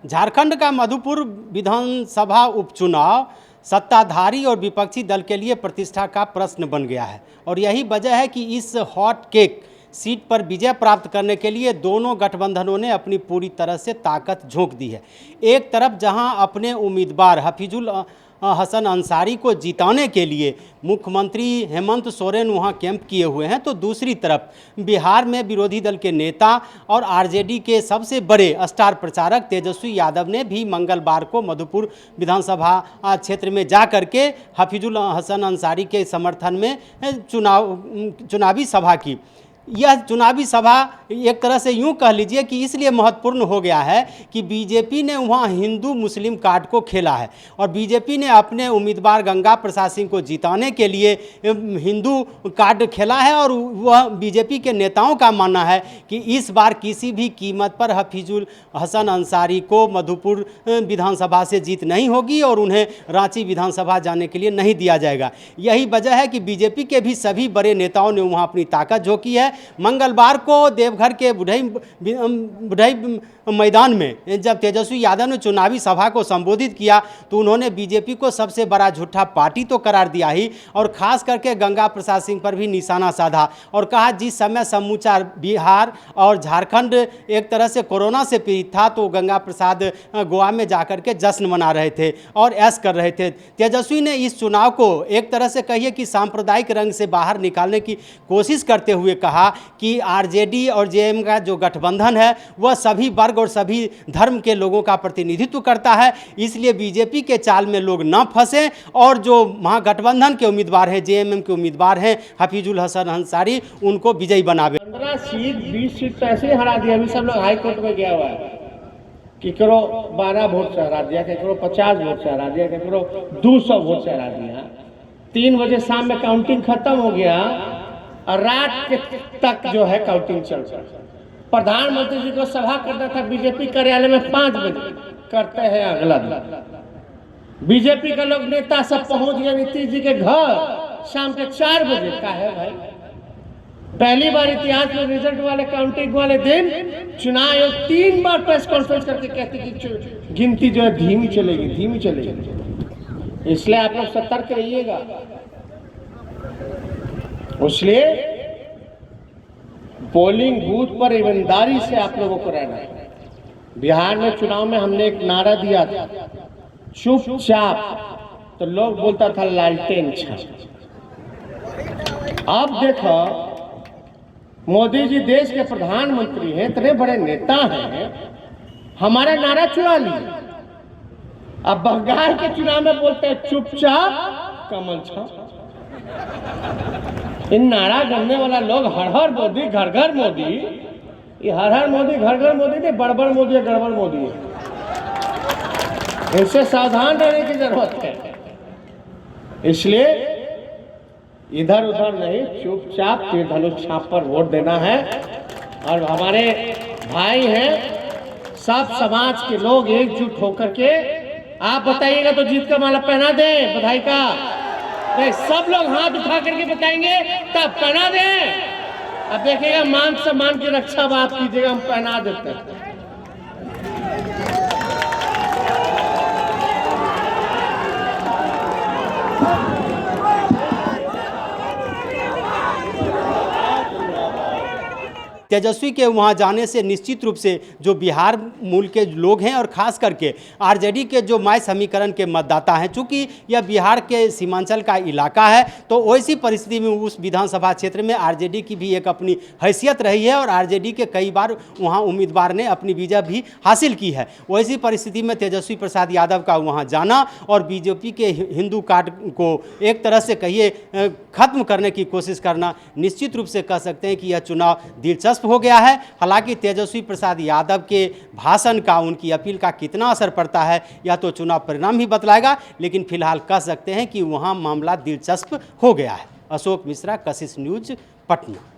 झारखंड का मधुपुर विधानसभा उपचुनाव सत्ताधारी और विपक्षी दल के लिए प्रतिष्ठा का प्रश्न बन गया है और यही वजह है कि इस हॉट केक सीट पर विजय प्राप्त करने के लिए दोनों गठबंधनों ने अपनी पूरी तरह से ताकत झोंक दी है। एक तरफ जहां अपने उम्मीदवार हफीजुल हसन अंसारी को जिताने के लिए मुख्यमंत्री हेमंत सोरेन वहां कैंप किए हुए हैं, तो दूसरी तरफ बिहार में विरोधी दल के नेता और आरजेडी के सबसे बड़े स्टार प्रचारक तेजस्वी यादव ने भी मंगलवार को मधुपुर विधानसभा क्षेत्र में जा करके हफीजुल हसन अंसारी के समर्थन में चुनावी सभा की। यह चुनावी सभा एक तरह से यूं कह लीजिए कि इसलिए महत्वपूर्ण हो गया है कि बीजेपी ने वहां हिंदू मुस्लिम कार्ड को खेला है और बीजेपी ने अपने उम्मीदवार गंगा प्रसाद सिंह को जिताने के लिए हिंदू कार्ड खेला है और वह बीजेपी के नेताओं का मानना है कि इस बार किसी भी कीमत पर हफीजुल हसन अंसारी को मधुपुर विधानसभा से जीत नहीं होगी और उन्हें रांची विधानसभा जाने के लिए नहीं दिया जाएगा। यही वजह है कि बीजेपी के भी सभी बड़े नेताओं ने वहां अपनी ताकत झोंकी है। मंगलवार को देवघर के बुढ़ई मैदान में जब तेजस्वी यादव ने चुनावी सभा को संबोधित किया तो उन्होंने बीजेपी को सबसे बड़ा झूठा पार्टी तो करार दिया ही और खास करके गंगा प्रसाद सिंह पर भी निशाना साधा और कहा जिस समय समूचा बिहार और झारखंड एक तरह से कोरोना से पीड़ित था तो गंगा प्रसाद गोवा में जाकर के जश्न मना रहे थे और ऐश कर रहे थे। तेजस्वी ने इस चुनाव को एक तरह से कहिए कि सांप्रदायिक रंग से बाहर निकालने की कोशिश करते हुए कहा कि आरजेडी और जेएम का जो गठबंधन है वह सभी वर्ग और सभी धर्म के लोगों का प्रतिनिधित्व करता है, इसलिए बीजेपी के चाल में लोग न फंसे और जो महागठबंधन के उम्मीदवार हैं, जेएमएम के उम्मीदवार हैं हफीजुल हसन अंसारी, उनको विजयी बनावे। 15 सीट 20 सीट तो ऐसे ही हरा दिया। अभी सब लोग हाई कोर्ट में गया हुआ है कि करो 12 वोट से हरा दिया, करो 50 वोट से हरा दिया, करो 200 वोट से हरा दिया। 3 बजे शाम में काउंटिंग खत्म हो गया और रात के तक जो है काउंटिंग चल रहा है। प्रधानमंत्री जी को सभा करना था बीजेपी कार्यालय में 5 बजे, करते हैं अगला दिन। बीजेपी का लोग नेता सब पहुंच गए नीतीश जी के घर शाम के 4 बजे का है भाई। पहली बार इतिहास में रिजल्ट वाले काउंटिंग वाले दिन चुनाव आयोग 3 बार प्रेस कॉन्फ्रेंस करके कहती कि गिनती जो है धीमी चलेगी। इसलिए आप लोग सतर्क रहिएगा। इसलिए पोलिंग बूथ पर ईमानदारी से आप लोगों को रहना है। बिहार में चुनाव में हमने एक नारा दिया था, चुपचाप, तो लोग बोलता था लालटेन छाप। अब देखो मोदी जी देश के प्रधानमंत्री हैं, इतने बड़े नेता हैं, हमारा नारा चुरा लिया। अब बंगाल के चुनाव में बोलते हैं चुपचाप कमल छाप। इन नारा करने वाला लोग हर हर मोदी घर घर मोदी, ये हर हर मोदी घर घर मोदी नहीं, बड़बड़ मोदी है, गड़बड़ मोदी है। इनसे सावधान रहने की जरूरत है। इसलिए इधर उधर नहीं, चुपचाप तीर धनुष छाप पर वोट देना है। और हमारे भाई हैं, सब समाज के लोग एकजुट होकर के आप बताइएगा तो जीत का माला पहना दें बधाई का। नहीं, सब लोग हाथ उठा करके बताएंगे तब पहना दें। अब देखिएगा मान सम्मान की रक्षा बात कीजिएगा, हम पहना देते हैं। तेजस्वी के वहाँ जाने से निश्चित रूप से जो बिहार मूल के लोग हैं और ख़ास करके आरजेडी के जो माय समीकरण के मतदाता हैं, चूँकि यह बिहार के सीमांचल का इलाका है तो वैसी परिस्थिति में उस विधानसभा क्षेत्र में आरजेडी की भी एक अपनी हैसियत रही है और आरजेडी के कई बार वहाँ उम्मीदवार ने अपनी विजय भी हासिल की है। वैसी परिस्थिति में तेजस्वी प्रसाद यादव का वहाँ जाना और बीजेपी के हिंदू कार्ड को एक तरह से कहिए ख़त्म करने की कोशिश करना, निश्चित रूप से कह सकते हैं कि यह चुनाव दिलचस्प हो गया है। हालांकि तेजस्वी प्रसाद यादव के भाषण का, उनकी अपील का कितना असर पड़ता है यह तो चुनाव परिणाम ही बतलाएगा, लेकिन फिलहाल कह सकते हैं कि वहां मामला दिलचस्प हो गया है। अशोक मिश्रा, कशिश न्यूज, पटना।